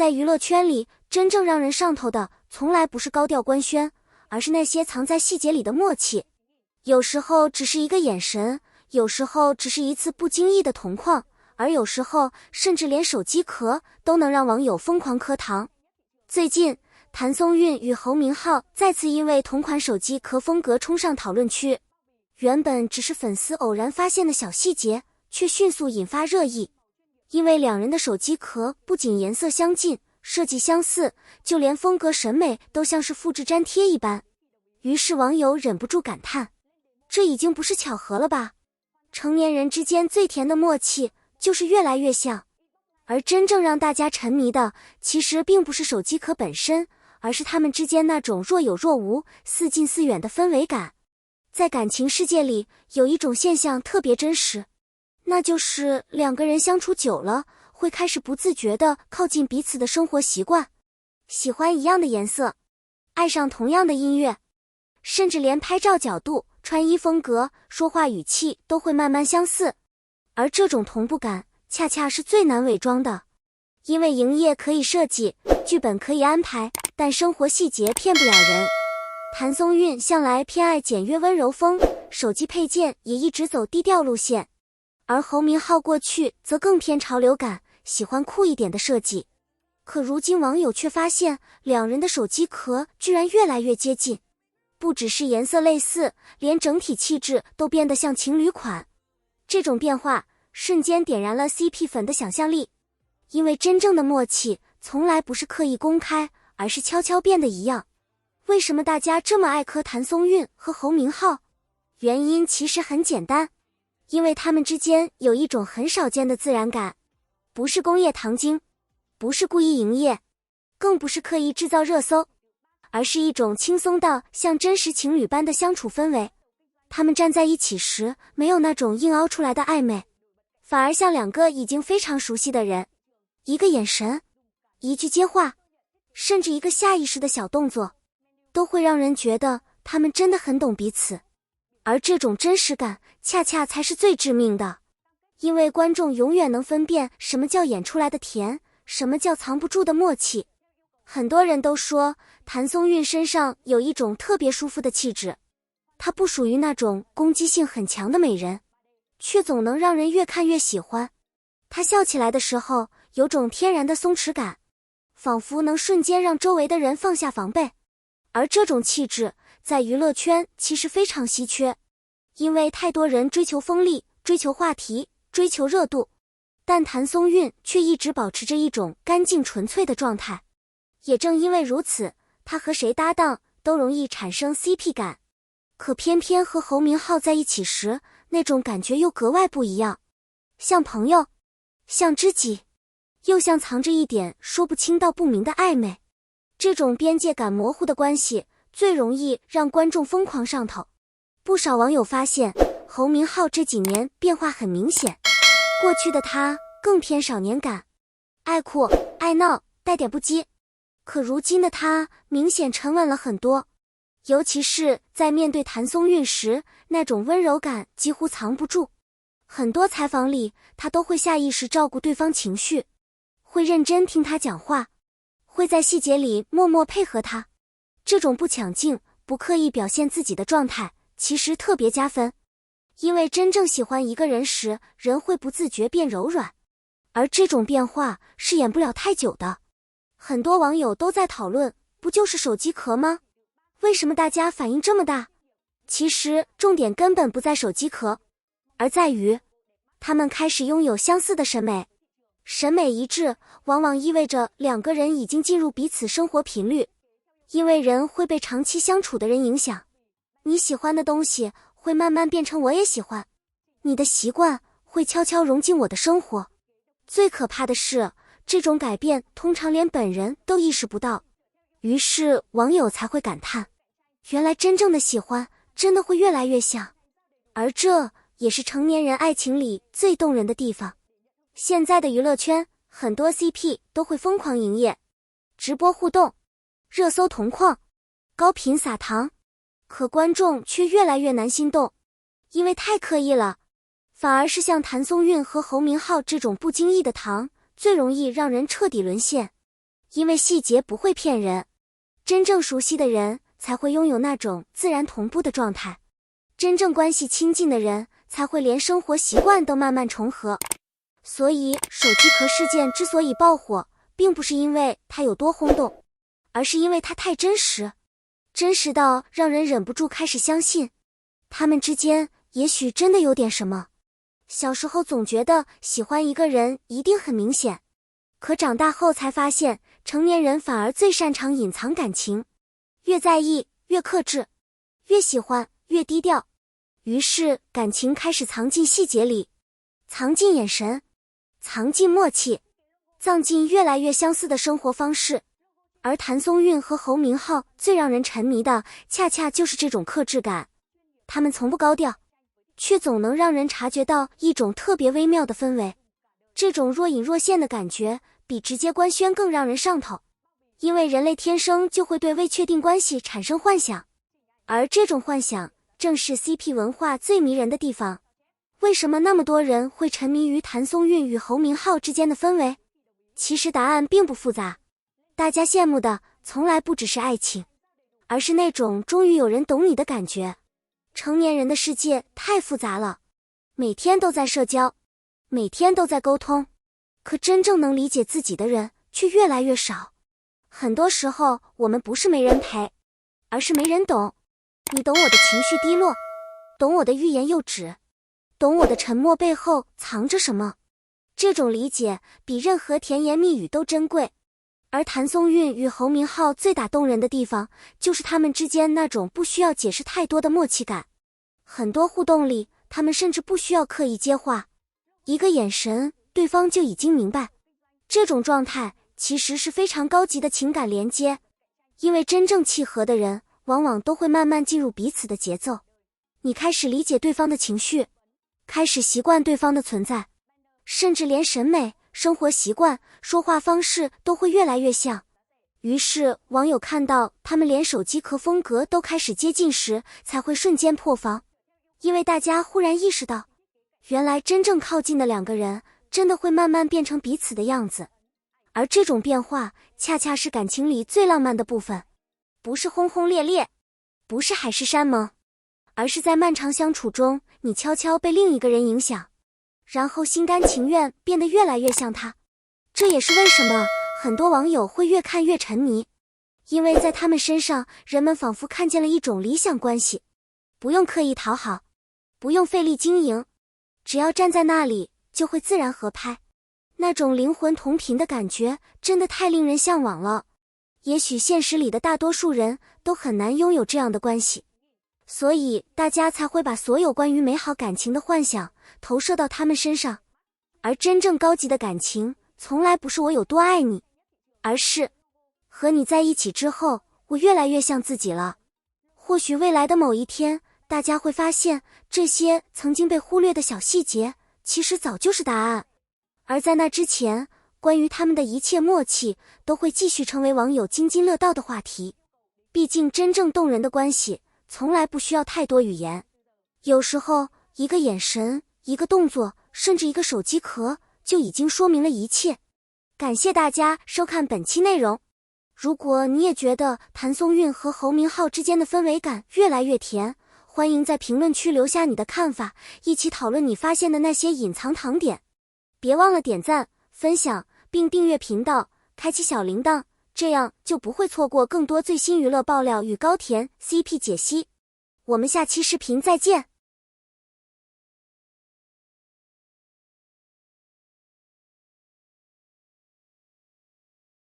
在娱乐圈里，真正让人上头的，从来不是高调官宣，而是那些藏在细节里的默契。有时候只是一个眼神，有时候只是一次不经意的同框，而有时候甚至连手机壳都能让网友疯狂磕糖。最近，谭松韵与侯明昊再次因为同款手机壳风格冲上讨论区。原本只是粉丝偶然发现的小细节，却迅速引发热议。因为两人的手机壳不仅颜色相近，设计相似，就连风格审美都像是复制粘贴一般。于是网友忍不住感叹，这已经不是巧合了吧？成年人之间最甜的默契，就是越来越像。而真正让大家沉迷的，其实并不是手机壳本身，而是他们之间那种若有若无、似近似远的氛围感。在感情世界里，有一种现象特别真实，那就是两个人相处久了，会开始不自觉地靠近彼此的生活习惯，喜欢一样的颜色，爱上同样的音乐，甚至连拍照角度、穿衣风格、说话语气都会慢慢相似。而这种同步感，恰恰是最难伪装的，因为营业可以设计，剧本可以安排，但生活细节骗不了人。谭松韵向来偏爱简约温柔风，手机配件也一直走低调路线，而侯明昊过去则更偏潮流感，喜欢酷一点的设计。可如今网友却发现，两人的手机壳居然越来越接近，不只是颜色类似，连整体气质都变得像情侣款。这种变化瞬间点燃了 CP 粉的想象力，因为真正的默契从来不是刻意公开，而是悄悄变得一样。为什么大家这么爱磕谭松韵和侯明昊？原因其实很简单，因为他们之间有一种很少见的自然感，不是工业糖精，不是故意营业，更不是刻意制造热搜，而是一种轻松到像真实情侣般的相处氛围。他们站在一起时，没有那种硬凹出来的暧昧，反而像两个已经非常熟悉的人，一个眼神，一句接话，甚至一个下意识的小动作，都会让人觉得他们真的很懂彼此。而这种真实感恰恰才是最致命的，因为观众永远能分辨什么叫演出来的甜，什么叫藏不住的默契。很多人都说谭松韵身上有一种特别舒服的气质，她不属于那种攻击性很强的美人，却总能让人越看越喜欢。她笑起来的时候，有种天然的松弛感，仿佛能瞬间让周围的人放下防备。而这种气质在娱乐圈其实非常稀缺，因为太多人追求锋利，追求话题，追求热度，但谭松韵却一直保持着一种干净纯粹的状态。也正因为如此，她和谁搭档都容易产生 CP 感，可偏偏和侯明昊在一起时，那种感觉又格外不一样，像朋友，像知己，又像藏着一点说不清道不明的暧昧。这种边界感模糊的关系，最容易让观众疯狂上头。不少网友发现，侯明昊这几年变化很明显，过去的他更偏少年感，爱哭爱闹，带点不羁，可如今的他明显沉稳了很多，尤其是在面对谭松韵时，那种温柔感几乎藏不住。很多采访里，他都会下意识照顾对方情绪，会认真听他讲话，会在细节里默默配合他。这种不抢镜，不刻意表现自己的状态，其实特别加分。因为真正喜欢一个人时，人会不自觉变柔软，而这种变化是演不了太久的。很多网友都在讨论，不就是手机壳吗？为什么大家反应这么大？其实重点根本不在手机壳，而在于他们开始拥有相似的审美。审美一致往往意味着两个人已经进入彼此生活频率，因为人会被长期相处的人影响，你喜欢的东西会慢慢变成我也喜欢，你的习惯会悄悄融进我的生活。最可怕的是，这种改变通常连本人都意识不到，于是网友才会感叹，原来真正的喜欢真的会越来越像。而这也是成年人爱情里最动人的地方。现在的娱乐圈，很多 CP 都会疯狂营业，直播互动，热搜同框，高频撒糖，可观众却越来越难心动，因为太刻意了。反而是像谭松韵和侯明昊这种不经意的糖，最容易让人彻底沦陷。因为细节不会骗人，真正熟悉的人才会拥有那种自然同步的状态，真正关系亲近的人才会连生活习惯都慢慢重合。所以手机壳事件之所以爆火，并不是因为它有多轰动，而是因为它太真实，真实到让人忍不住开始相信，他们之间也许真的有点什么。小时候总觉得喜欢一个人一定很明显，可长大后才发现，成年人反而最擅长隐藏感情，越在意越克制，越喜欢越低调。于是感情开始藏进细节里，藏进眼神，藏进默契，藏进越来越相似的生活方式。而谭松韵和侯明昊最让人沉迷的，恰恰就是这种克制感。他们从不高调，却总能让人察觉到一种特别微妙的氛围。这种若隐若现的感觉，比直接官宣更让人上头。因为人类天生就会对未确定关系产生幻想，而这种幻想正是 CP 文化最迷人的地方。为什么那么多人会沉迷于谭松韵与侯明昊之间的氛围？其实答案并不复杂，大家羡慕的从来不只是爱情，而是那种终于有人懂你的感觉。成年人的世界太复杂了，每天都在社交，每天都在沟通，可真正能理解自己的人却越来越少。很多时候我们不是没人陪，而是没人懂。你懂我的情绪低落，懂我的欲言又止，懂我的沉默背后藏着什么。这种理解比任何甜言蜜语都珍贵。而谭松韵与侯明昊最打动人的地方，就是他们之间那种不需要解释太多的默契感。很多互动里，他们甚至不需要刻意接话，一个眼神，对方就已经明白。这种状态其实是非常高级的情感连接，因为真正契合的人，往往都会慢慢进入彼此的节奏。你开始理解对方的情绪，开始习惯对方的存在，甚至连审美、生活习惯、说话方式都会越来越像。于是网友看到他们连手机壳风格都开始接近时，才会瞬间破防。因为大家忽然意识到，原来真正靠近的两个人，真的会慢慢变成彼此的样子。而这种变化，恰恰是感情里最浪漫的部分。不是轰轰烈烈，不是海誓山盟，而是在漫长相处中，你悄悄被另一个人影响，然后心甘情愿变得越来越像他。这也是为什么很多网友会越看越沉迷，因为在他们身上，人们仿佛看见了一种理想关系，不用刻意讨好，不用费力经营，只要站在那里，就会自然合拍。那种灵魂同频的感觉，真的太令人向往了。也许现实里的大多数人都很难拥有这样的关系，所以大家才会把所有关于美好感情的幻想投射到他们身上。而真正高级的感情，从来不是我有多爱你，而是和你在一起之后，我越来越像自己了。或许未来的某一天，大家会发现，这些曾经被忽略的小细节，其实早就是答案。而在那之前，关于他们的一切默契，都会继续成为网友津津乐道的话题。毕竟真正动人的关系，从来不需要太多语言。有时候，一个眼神，一个动作，甚至一个手机壳，就已经说明了一切。感谢大家收看本期内容。如果你也觉得谭松韵和侯明昊之间的氛围感越来越甜，欢迎在评论区留下你的看法，一起讨论你发现的那些隐藏糖点。别忘了点赞、分享，并订阅频道，开启小铃铛，这样就不会错过更多最新娱乐爆料与高甜 CP 解析。我们下期视频再见。